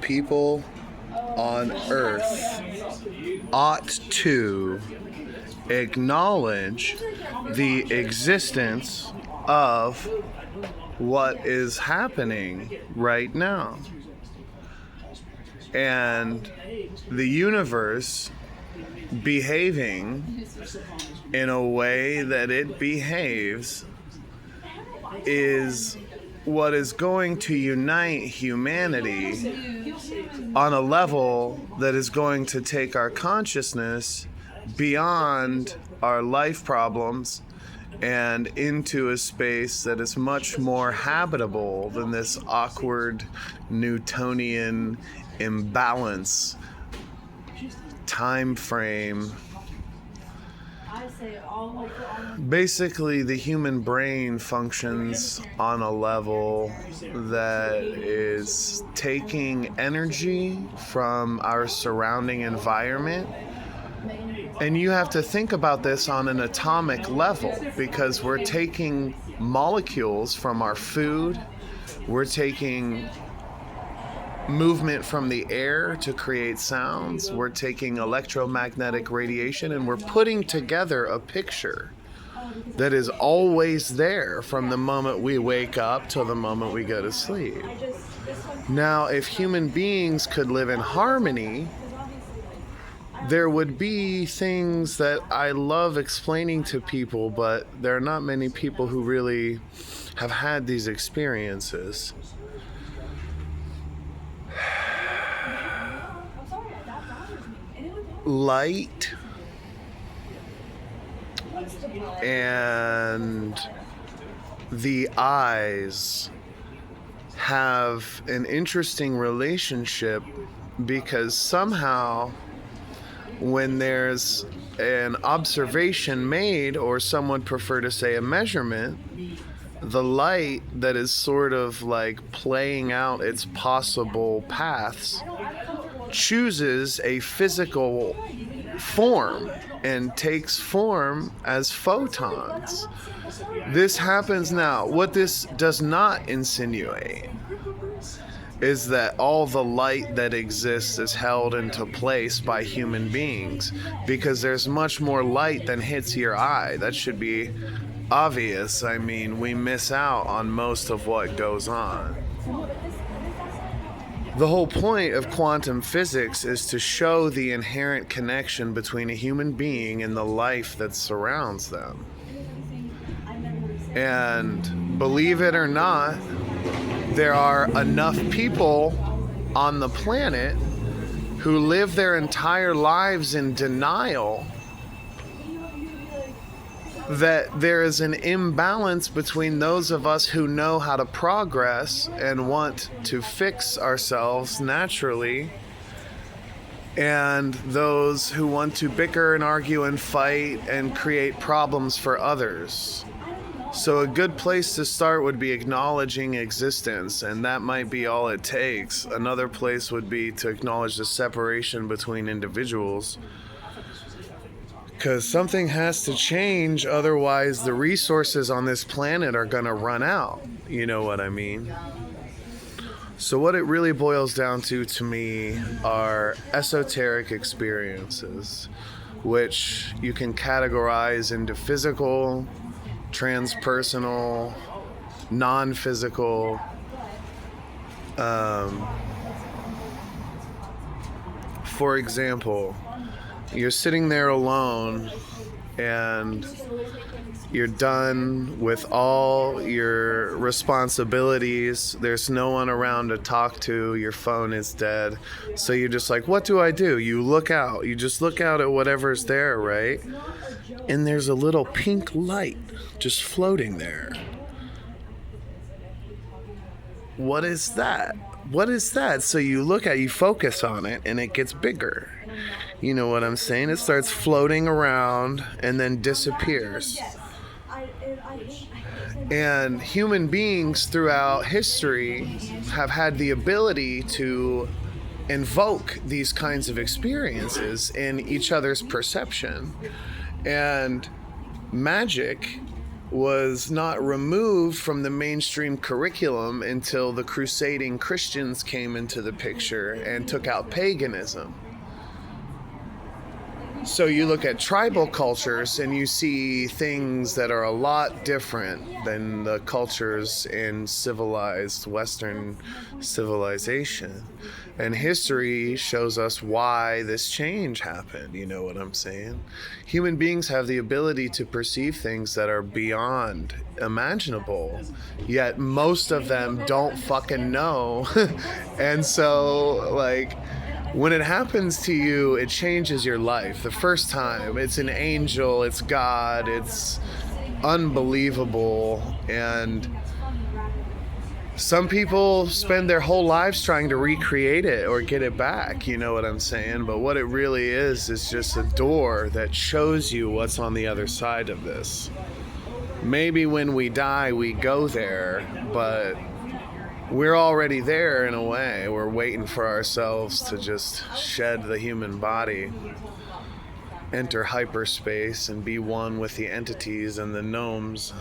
people on Earth ought to acknowledge the existence of what is happening right now. And the universe behaving in a way that it behaves is what is going to unite humanity on a level that is going to take our consciousness beyond our life problems and into a space that is much more habitable than this awkward Newtonian imbalance time frame. Basically, the human brain functions on a level that is taking energy from our surrounding environment. And you have to think about this on an atomic level, because we're taking molecules from our food, we're taking movement from the air to create sounds, we're taking electromagnetic radiation, and we're putting together a picture that is always there from the moment we wake up till the moment we go to sleep. Now, if human beings could live in harmony, there would be things that I love explaining to people, but there are not many people who really have had these experiences. Light and the eyes have an interesting relationship, because somehow when there's an observation made, or some would prefer to say a measurement, the light that is sort of like playing out its possible paths chooses a physical form and takes form as photons. This happens now. What this does not insinuate is that all the light that exists is held into place by human beings, because there's much more light than hits your eye. That should be obvious. I mean, we miss out on most of what goes on. The whole point of quantum physics is to show the inherent connection between a human being and the life that surrounds them. And believe it or not, there are enough people on the planet who live their entire lives in denial that there is an imbalance between those of us who know how to progress and want to fix ourselves naturally, and those who want to bicker and argue and fight and create problems for others. So a good place to start would be acknowledging existence, and that might be all it takes. Another place would be to acknowledge the separation between individuals, because something has to change, otherwise the resources on this planet are going to run out. You know what I mean? So what it really boils down to me are esoteric experiences, which you can categorize into physical, transpersonal, non-physical. For example, you're sitting there alone and you're done with all your responsibilities. There's no one around to talk to. Your phone is dead. So you're just like, what do I do? You look out. You just look out at whatever's there, right? And there's a little pink light just floating there. What is that? What is that? So you look at it, you focus on it, and it gets bigger. You know what I'm saying? It starts floating around and then disappears. And human beings throughout history have had the ability to invoke these kinds of experiences in each other's perception. And magic was not removed from the mainstream curriculum until the crusading Christians came into the picture and took out paganism. So you look at tribal cultures and you see things that are a lot different than the cultures in civilized Western civilization. And history shows us why this change happened, you know what I'm saying? Human beings have the ability to perceive things that are beyond imaginable, yet most of them don't fucking know. And so, like, when it happens to you, it changes your life. The first time, it's an angel, it's God, it's unbelievable. And some people spend their whole lives trying to recreate it or get it back, you know what I'm saying? But what it really is just a door that shows you what's on the other side of this. Maybe when we die, we go there, but we're already there in a way. We're waiting for ourselves to just shed the human body, enter hyperspace, and be one with the entities and the gnomes.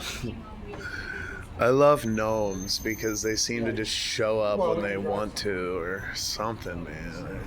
I love gnomes because they seem to just show up when they want to or something, man.